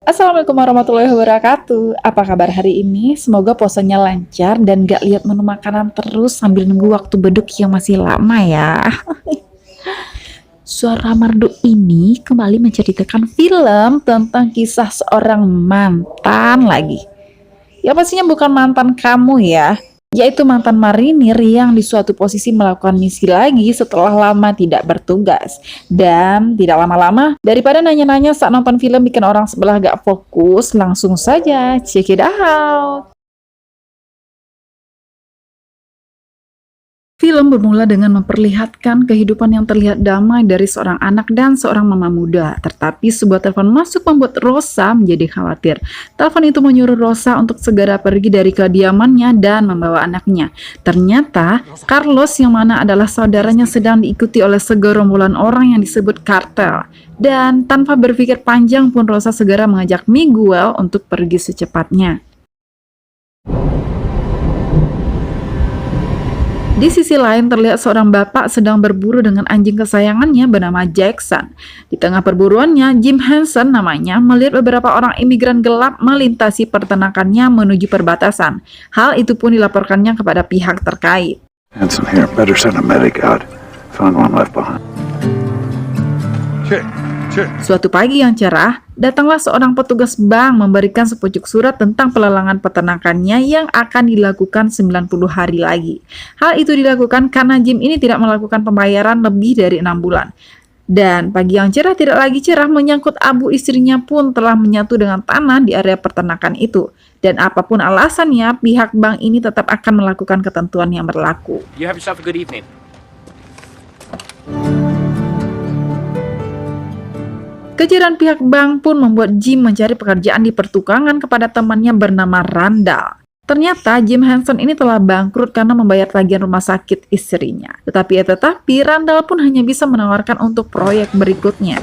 Assalamualaikum warahmatullahi wabarakatuh. Apa kabar hari ini? Semoga puasanya lancar dan gak lihat menu makanan terus sambil nunggu waktu beduk yang masih lama ya. Suara Merdu ini kembali menceritakan film tentang kisah seorang mantan lagi. Ya pastinya bukan mantan kamu ya, yaitu mantan marinir yang di suatu posisi melakukan misi lagi setelah lama tidak bertugas. Dan tidak lama-lama, daripada nanya-nanya saat nonton film bikin orang sebelah gak fokus, langsung saja check it out. Film bermula dengan memperlihatkan kehidupan yang terlihat damai dari seorang anak dan seorang mama muda. Tetapi sebuah telepon masuk membuat Rosa menjadi khawatir. Telepon itu menyuruh Rosa untuk segera pergi dari kediamannya dan membawa anaknya. Ternyata Carlos yang mana adalah saudaranya sedang diikuti oleh segerombolan orang yang disebut kartel. Dan tanpa berpikir panjang pun Rosa segera mengajak Miguel untuk pergi secepatnya. Di sisi lain terlihat seorang bapak sedang berburu dengan anjing kesayangannya bernama Jackson. Di tengah perburuannya, Jim Henson namanya melihat beberapa orang imigran gelap melintasi peternakannya menuju perbatasan. Hal itu pun dilaporkannya kepada pihak terkait. Hanson here. Better send a medic out. Found one left behind. Suatu pagi yang cerah, datanglah seorang petugas bank memberikan sepucuk surat tentang pelelangan peternakannya yang akan dilakukan 90 hari lagi. Hal itu dilakukan karena Jim ini tidak melakukan pembayaran lebih dari 6 bulan. Dan pagi yang cerah tidak lagi cerah menyangkut abu istrinya pun telah menyatu dengan tanah di area peternakan itu. Dan apapun alasannya, pihak bank ini tetap akan melakukan ketentuan yang berlaku. You have yourself a good evening. Kejaran pihak bank pun membuat Jim mencari pekerjaan di pertukangan kepada temannya bernama Randall. Ternyata Jim Henson ini telah bangkrut karena membayar tagihan rumah sakit istrinya. Tetapi Randall pun hanya bisa menawarkan untuk proyek berikutnya.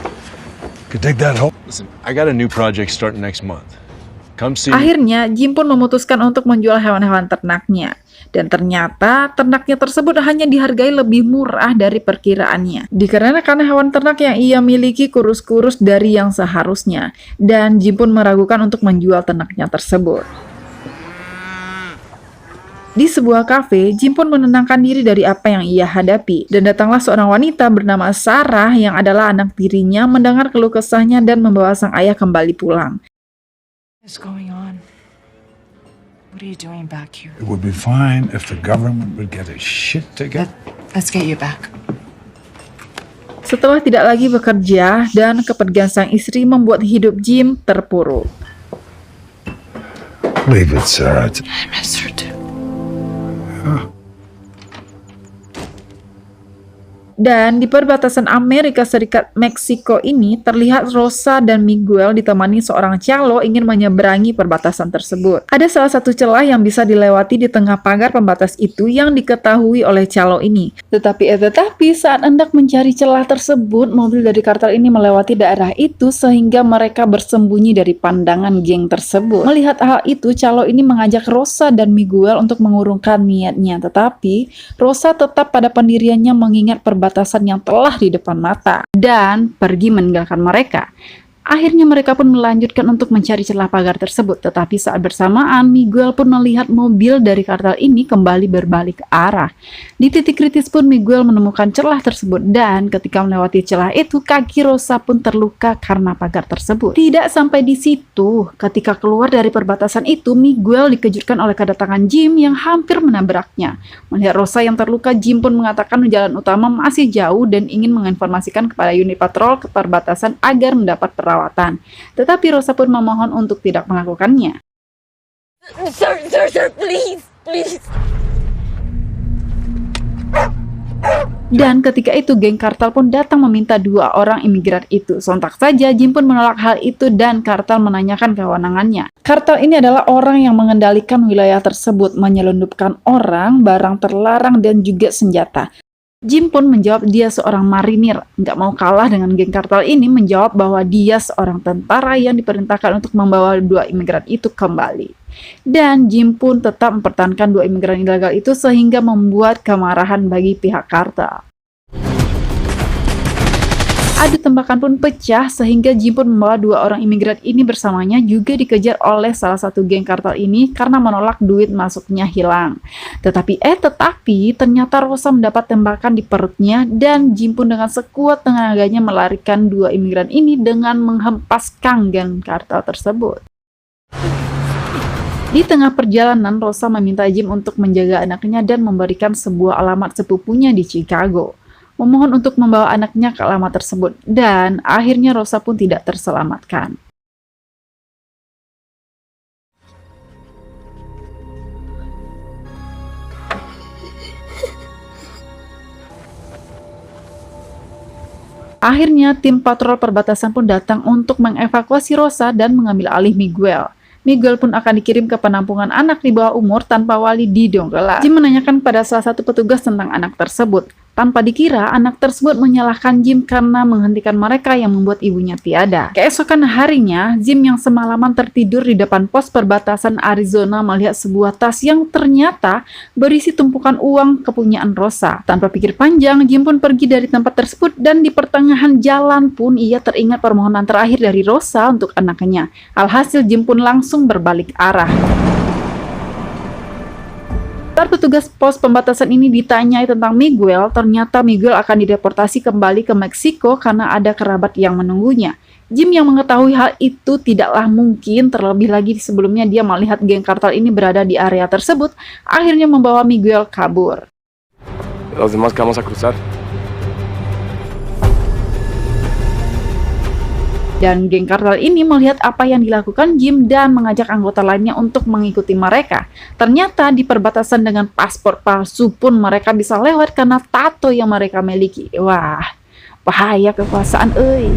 Listen, I got a new project starting next month. Come see me. Akhirnya Jim pun memutuskan untuk menjual hewan-hewan ternaknya. Dan ternyata ternaknya tersebut hanya dihargai lebih murah dari perkiraannya. Dikarenakan hewan ternak yang ia miliki kurus-kurus dari yang seharusnya. Dan Jim pun meragukan untuk menjual ternaknya tersebut. Di sebuah kafe, Jim pun menenangkan diri dari apa yang ia hadapi. Dan datanglah seorang wanita bernama Sarah yang adalah anak tirinya mendengar keluh kesahnya dan membawa sang ayah kembali pulang. What's going on? What are you doing back here? It would be fine if the government would get its shit together. Let's get you back. Setelah tidak lagi bekerja dan kepergian sang istri membuat hidup Jim terpuruk. Leave it, Sarah. I miss her too. Dan di perbatasan Amerika Serikat Meksiko ini terlihat Rosa dan Miguel ditemani seorang calo ingin menyeberangi perbatasan tersebut. Ada salah satu celah yang bisa dilewati di tengah pagar pembatas itu yang diketahui oleh calo ini. Tetapi saat hendak mencari celah tersebut, mobil dari kartel ini melewati daerah itu sehingga mereka bersembunyi dari pandangan geng tersebut. Melihat hal itu, calo ini mengajak Rosa dan Miguel untuk mengurungkan niatnya. Tetapi Rosa tetap pada pendiriannya mengingat perbatasan yang telah di depan mata dan pergi meninggalkan mereka. Akhirnya mereka pun melanjutkan untuk mencari celah pagar tersebut. Tetapi saat bersamaan, Miguel pun melihat mobil dari kartel ini kembali berbalik arah. Di titik kritis pun Miguel menemukan celah tersebut. Dan ketika melewati celah itu, kaki Rosa pun terluka karena pagar tersebut. Tidak sampai di situ, ketika keluar dari perbatasan itu, Miguel dikejutkan oleh kedatangan Jim yang hampir menabraknya. Melihat Rosa yang terluka, Jim pun mengatakan jalan utama masih jauh dan ingin menginformasikan kepada unit patrol ke perbatasan agar mendapat perawatan. Tetapi Rosa pun memohon untuk tidak melakukannya. Sir, please. Dan ketika itu geng kartel pun datang meminta dua orang imigran itu. Sontak saja Jim pun menolak hal itu dan kartel menanyakan kewenangannya. Kartel ini adalah orang yang mengendalikan wilayah tersebut, menyelundupkan orang, barang terlarang dan juga senjata. Jim pun menjawab dia seorang marinir. Nggak mau kalah dengan geng kartel ini menjawab bahwa dia seorang tentara yang diperintahkan untuk membawa dua imigran itu kembali. Dan Jim pun tetap mempertahankan dua imigran ilegal itu sehingga membuat kemarahan bagi pihak kartel. Adu tembakan pun pecah sehingga Jim pun membawa 2 orang imigran ini bersamanya juga dikejar oleh salah satu geng kartel ini karena menolak duit masuknya hilang. Tetapi ternyata Rosa mendapat tembakan di perutnya dan Jim pun dengan sekuat tenaganya melarikan 2 imigran ini dengan menghempaskan geng kartel tersebut. Di tengah perjalanan, Rosa meminta Jim untuk menjaga anaknya dan memberikan sebuah alamat sepupunya di Chicago. Memohon untuk membawa anaknya ke alamat tersebut, dan akhirnya Rosa pun tidak terselamatkan. Akhirnya, tim patrol perbatasan pun datang untuk mengevakuasi Rosa dan mengambil alih Miguel. Miguel pun akan dikirim ke penampungan anak di bawah umur tanpa wali di Donggala. Jim menanyakan pada salah satu petugas tentang anak tersebut. Tanpa dikira, anak tersebut menyalahkan Jim karena menghentikan mereka yang membuat ibunya tiada. Keesokan harinya, Jim yang semalaman tertidur di depan pos perbatasan Arizona melihat sebuah tas yang ternyata berisi tumpukan uang kepunyaan Rosa. Tanpa pikir panjang, Jim pun pergi dari tempat tersebut dan di pertengahan jalan pun ia teringat permohonan terakhir dari Rosa untuk anaknya. Alhasil Jim pun langsung berbalik arah. Saat petugas pos pembatasan ini ditanyai tentang Miguel, ternyata Miguel akan dideportasi kembali ke Meksiko karena ada kerabat yang menunggunya. Jim yang mengetahui hal itu tidaklah mungkin, terlebih lagi sebelumnya dia melihat geng kartel ini berada di area tersebut, akhirnya membawa Miguel kabur. Los demás que vamos a cruzar. Dan geng kartel ini melihat apa yang dilakukan Jim dan mengajak anggota lainnya untuk mengikuti mereka. Ternyata di perbatasan dengan paspor palsu pun mereka bisa lewat karena tato yang mereka miliki. Wah, bahaya kekuasaan euy.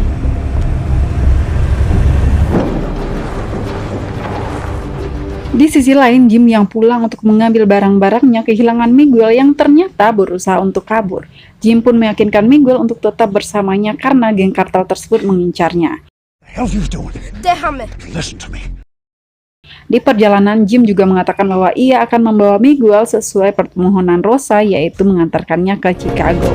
Di sisi lain, Jim yang pulang untuk mengambil barang-barangnya kehilangan Miguel yang ternyata berusaha untuk kabur. Jim pun meyakinkan Miguel untuk tetap bersamanya karena geng kartel tersebut mengincarnya. What the hell you doing? Déjame. Listen to me. Di perjalanan, Jim juga mengatakan bahwa ia akan membawa Miguel sesuai permohonan Rosa, yaitu mengantarkannya ke Chicago.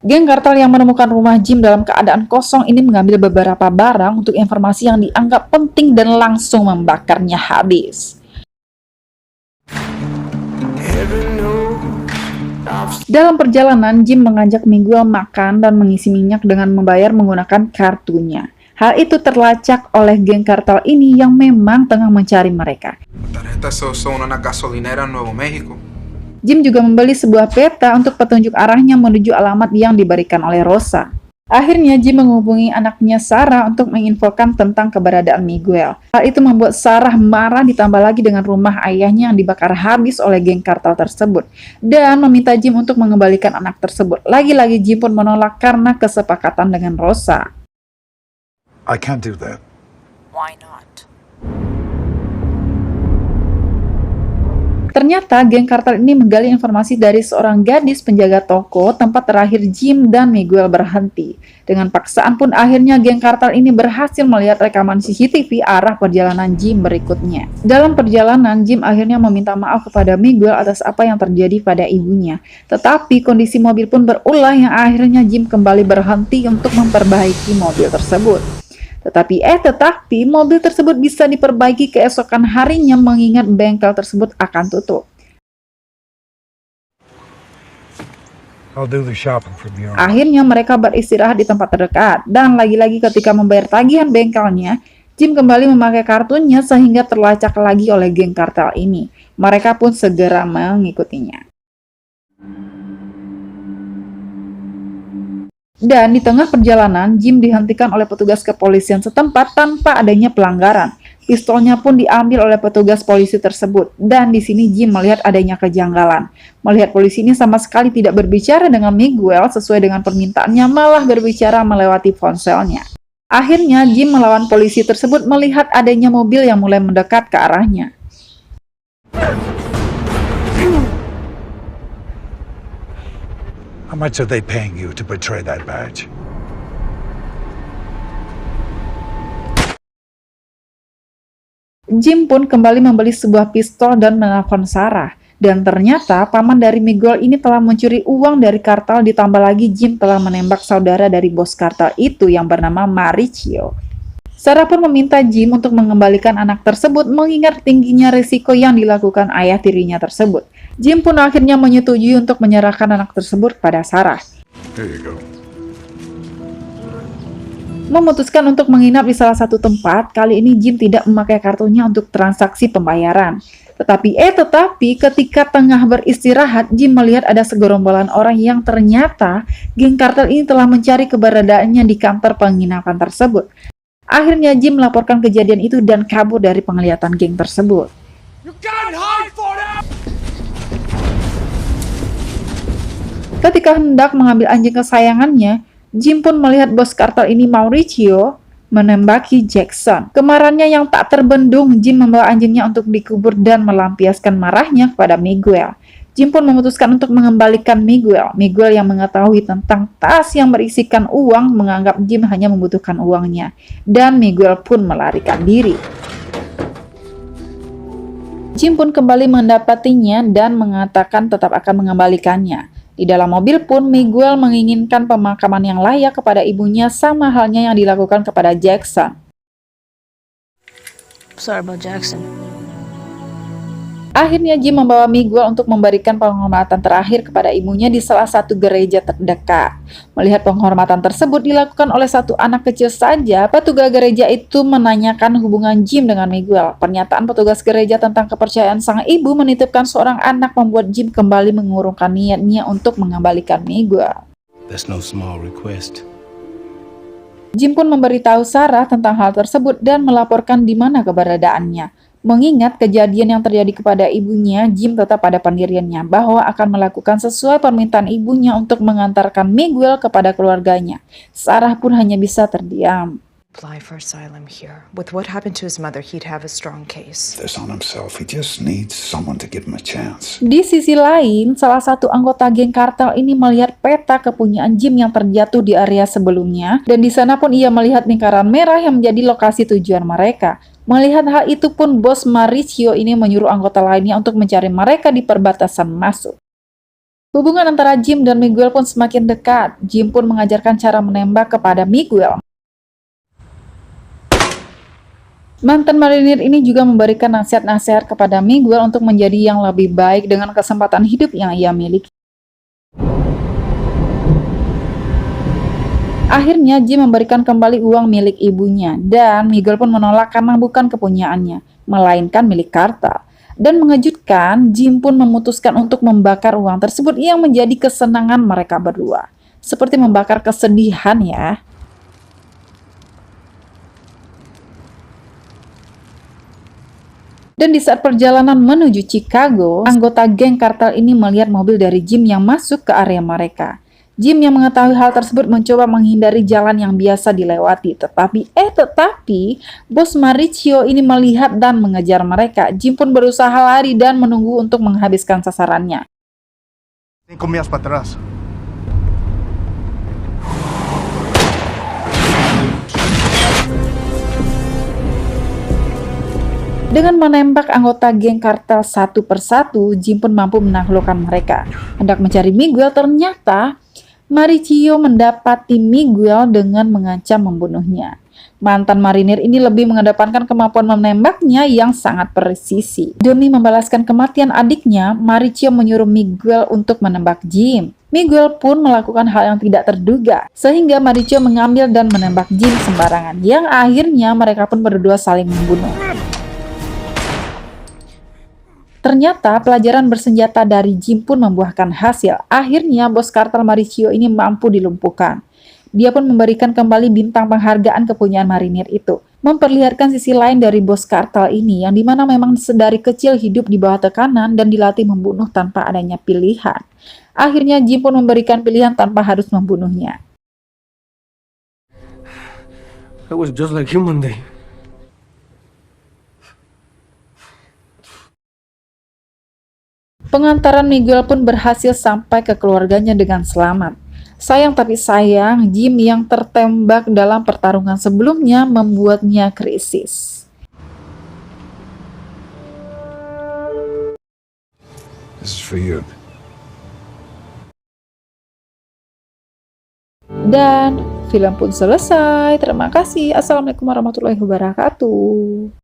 Geng kartel yang menemukan rumah Jim dalam keadaan kosong ini mengambil beberapa barang untuk informasi yang dianggap penting dan langsung membakarnya habis. Dalam perjalanan, Jim mengajak Miguel makan dan mengisi minyak dengan membayar menggunakan kartunya. Hal itu terlacak oleh geng kartel ini yang memang tengah mencari mereka. Tarjetas son una gasolinera en Nuevo México. Jim juga membeli sebuah peta untuk petunjuk arahnya menuju alamat yang diberikan oleh Rosa. Akhirnya Jim menghubungi anaknya Sarah untuk menginfokan tentang keberadaan Miguel. Hal itu membuat Sarah marah, ditambah lagi dengan rumah ayahnya yang dibakar habis oleh geng kartel tersebut, dan meminta Jim untuk mengembalikan anak tersebut. Lagi-lagi Jim pun menolak karena kesepakatan dengan Rosa. I can't do that. Why not? Ternyata geng kartel ini menggali informasi dari seorang gadis penjaga toko tempat terakhir Jim dan Miguel berhenti. Dengan paksaan pun akhirnya geng kartel ini berhasil melihat rekaman CCTV arah perjalanan Jim berikutnya. Dalam perjalanan, Jim akhirnya meminta maaf kepada Miguel atas apa yang terjadi pada ibunya. Tetapi kondisi mobil pun berulah yang akhirnya Jim kembali berhenti untuk memperbaiki mobil tersebut. Tetapi mobil tersebut bisa diperbaiki keesokan harinya mengingat bengkel tersebut akan tutup. I'll do the shopping from here on. Akhirnya mereka beristirahat di tempat terdekat, dan lagi-lagi ketika membayar tagihan bengkelnya, Jim kembali memakai kartunya sehingga terlacak lagi oleh geng kartel ini. Mereka pun segera mengikutinya. Dan di tengah perjalanan, Jim dihentikan oleh petugas kepolisian setempat tanpa adanya pelanggaran. Pistolnya pun diambil oleh petugas polisi tersebut. Dan di sini Jim melihat adanya kejanggalan. Melihat polisi ini sama sekali tidak berbicara dengan Miguel sesuai dengan permintaannya, malah berbicara melewati ponselnya. Akhirnya Jim melawan polisi tersebut melihat adanya mobil yang mulai mendekat ke arahnya. How much are they paying you to betray that badge? Jim pun kembali membeli sebuah pistol dan menelpon Sarah. Dan ternyata paman dari Miguel ini telah mencuri uang dari kartel, ditambah lagi Jim telah menembak saudara dari bos kartel itu yang bernama Mauricio. Sarah pun meminta Jim untuk mengembalikan anak tersebut mengingat tingginya risiko yang dilakukan ayah tirinya tersebut. Jim pun akhirnya menyetujui untuk menyerahkan anak tersebut kepada Sarah. Here you go. Memutuskan untuk menginap di salah satu tempat, kali ini Jim tidak memakai kartunya untuk transaksi pembayaran. Tetapi ketika tengah beristirahat, Jim melihat ada segerombolan orang yang ternyata geng kartel ini telah mencari keberadaannya di kantor penginapan tersebut. Akhirnya Jim melaporkan kejadian itu dan kabur dari penglihatan geng tersebut. Ketika hendak mengambil anjing kesayangannya, Jim pun melihat bos kartel ini, Mauricio, menembaki Jackson. Kemarahannya yang tak terbendung, Jim membawa anjingnya untuk dikubur dan melampiaskan marahnya kepada Miguel. Jim pun memutuskan untuk mengembalikan Miguel. Miguel yang mengetahui tentang tas yang berisikan uang menganggap Jim hanya membutuhkan uangnya. Dan Miguel pun melarikan diri. Jim pun kembali mendapatinya dan mengatakan tetap akan mengembalikannya. Di dalam mobil pun, Miguel menginginkan pemakaman yang layak kepada ibunya, sama halnya yang dilakukan kepada Jackson. Sorry about Jackson. Akhirnya Jim membawa Miguel untuk memberikan penghormatan terakhir kepada ibunya di salah satu gereja terdekat. Melihat penghormatan tersebut dilakukan oleh satu anak kecil saja, petugas gereja itu menanyakan hubungan Jim dengan Miguel. Pernyataan petugas gereja tentang kepercayaan sang ibu menitipkan seorang anak membuat Jim kembali mengurungkan niatnya untuk mengembalikan Miguel. That's no small request. Jim pun memberitahu Sarah tentang hal tersebut dan melaporkan di mana keberadaannya. Mengingat kejadian yang terjadi kepada ibunya, Jim tetap pada pendiriannya bahwa akan melakukan sesuai permintaan ibunya untuk mengantarkan Miguel kepada keluarganya. Sarah pun hanya bisa terdiam. Apply for asylum here. With what happened to his mother, he'd have a strong case. This on himself. He just needs someone to give him a chance. Di sisi lain, salah satu anggota geng kartel ini melihat peta kepunyaan Jim yang terjatuh di area sebelumnya, dan di sana pun ia melihat lingkaran merah yang menjadi lokasi tujuan mereka. Melihat hal itu pun bos Mauricio ini menyuruh anggota lainnya untuk mencari mereka di perbatasan masuk. Hubungan antara Jim dan Miguel pun semakin dekat. Jim pun mengajarkan cara menembak kepada Miguel. Mantan marinir ini juga memberikan nasihat-nasihat kepada Miguel untuk menjadi yang lebih baik dengan kesempatan hidup yang ia miliki. Akhirnya Jim memberikan kembali uang milik ibunya dan Miguel pun menolak karena bukan kepunyaannya, melainkan milik kartel. Dan mengejutkan, Jim pun memutuskan untuk membakar uang tersebut yang menjadi kesenangan mereka berdua. Seperti membakar kesedihan ya. Dan di saat perjalanan menuju Chicago, anggota geng kartel ini melihat mobil dari Jim yang masuk ke area mereka. Jim yang mengetahui hal tersebut mencoba menghindari jalan yang biasa dilewati. Tetapi, bos Mauricio ini melihat dan mengejar mereka. Jim pun berusaha lari dan menunggu untuk menghabiskan sasarannya. 5 millas para atrás. Dengan menembak anggota geng kartel satu persatu, Jim pun mampu menaklukkan mereka. Hendak mencari Miguel, ternyata Mauricio mendapati Miguel dengan mengancam membunuhnya. Mantan marinir ini lebih mengedepankan kemampuan menembaknya yang sangat presisi. Demi membalaskan kematian adiknya, Mauricio menyuruh Miguel untuk menembak Jim. Miguel pun melakukan hal yang tidak terduga, sehingga Mauricio mengambil dan menembak Jim sembarangan, yang akhirnya mereka pun berdua saling membunuh. Ternyata pelajaran bersenjata dari Jim pun membuahkan hasil. Akhirnya bos kartel Mauricio ini mampu dilumpuhkan. Dia pun memberikan kembali bintang penghargaan kepunyaan marinir itu. Memperlihatkan sisi lain dari bos kartel ini yang dimana memang sedari kecil hidup di bawah tekanan dan dilatih membunuh tanpa adanya pilihan. Akhirnya Jim pun memberikan pilihan tanpa harus membunuhnya. It was just like human day. Pengantaran Miguel pun berhasil sampai ke keluarganya dengan selamat. Sayang tapi sayang, Jim yang tertembak dalam pertarungan sebelumnya membuatnya krisis. This is for you. Dan film pun selesai. Terima kasih. Assalamualaikum warahmatullahi wabarakatuh.